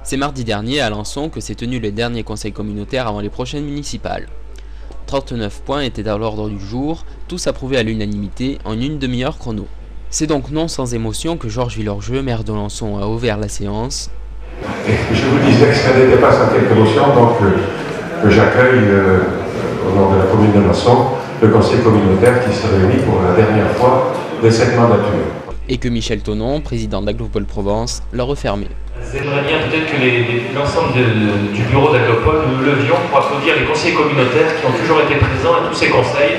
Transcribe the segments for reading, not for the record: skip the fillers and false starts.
C'est mardi dernier à Alençon que s'est tenu le dernier conseil communautaire avant les prochaines municipales. 39 points étaient à l'ordre du jour, tous approuvés à l'unanimité en une demi-heure chrono. C'est donc non sans émotion que Georges Villergeux, maire d'Alençon, a ouvert la séance. Et je vous disais que ça n'était pas sans quelque émotion, donc que j'accueille au nom de la commune d'Alençon le conseil communautaire qui se réunit pour la dernière fois de cette mandature. Et que Michel Thonon, président d'Aglopole Provence, l'a refermé. J'aimerais bien peut-être que l'ensemble du bureau d'Aglopole, nous le levions pour applaudir les conseillers communautaires qui ont toujours été présents à tous ces conseils.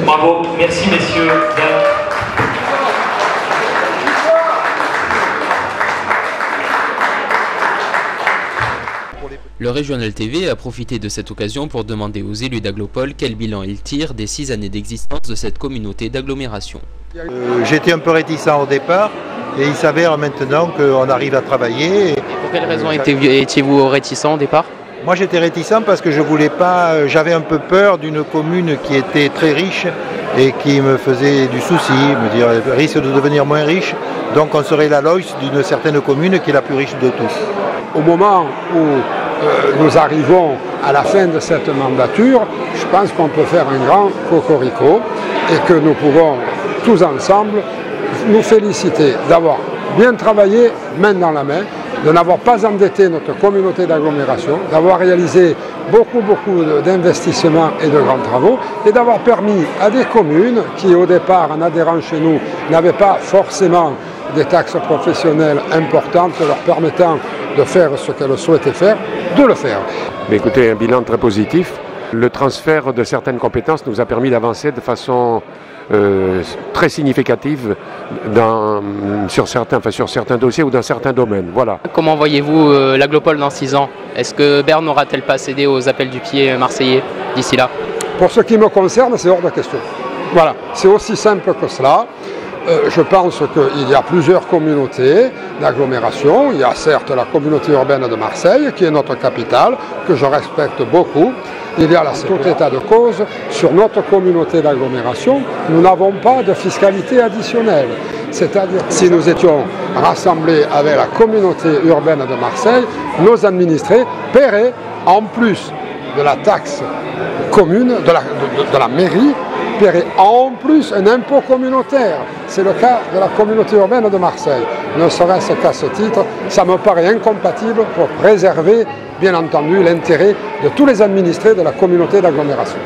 Bravo, merci messieurs, dames. Le Régional TV a profité de cette occasion pour demander aux élus d'Aglopole quel bilan ils tirent des 6 années d'existence de cette communauté d'agglomération. J'étais un peu réticent au départ et il s'avère maintenant qu'on arrive à travailler. Et pour quelles raisons étiez-vous réticent au départ? Moi j'étais réticent parce que je voulais pas, j'avais un peu peur d'une commune qui était très riche et qui me faisait du souci, me dire elle risque de devenir moins riche, donc on serait la loge d'une certaine commune qui est la plus riche de tous. Au moment où nous arrivons à la fin de cette mandature, je pense qu'on peut faire un grand cocorico et que nous pouvons tous ensemble nous féliciter d'avoir bien travaillé main dans la main, de n'avoir pas endetté notre communauté d'agglomération, d'avoir réalisé beaucoup d'investissements et de grands travaux et d'avoir permis à des communes qui au départ en adhérant chez nous n'avaient pas forcément des taxes professionnelles importantes leur permettant de faire ce qu'elles souhaitaient faire, de le faire. Mais écoutez, un bilan très positif. Le transfert de certaines compétences nous a permis d'avancer de façon très significative sur certains dossiers ou dans certains domaines. Voilà. Comment voyez-vous l'Aglopole dans 6 ans? Est-ce que Berne n'aura-t-elle pas cédé aux appels du pied marseillais d'ici là? Pour ce qui me concerne, c'est hors de question. Voilà, c'est aussi simple que cela. Je pense qu'il y a plusieurs communautés d'agglomération. Il y a certes la communauté urbaine de Marseille, qui est notre capitale, que je respecte beaucoup. Il y a tout état de cause. Sur notre communauté d'agglomération, nous n'avons pas de fiscalité additionnelle. C'est-à-dire que si nous étions rassemblés avec la communauté urbaine de Marseille, nos administrés paieraient, en plus de la taxe commune, de la mairie, paierait en plus un impôt communautaire. C'est le cas de la communauté urbaine de Marseille. Ne serait-ce qu'à ce titre, ça me paraît incompatible pour préserver, bien entendu, l'intérêt de tous les administrés de la communauté d'agglomération.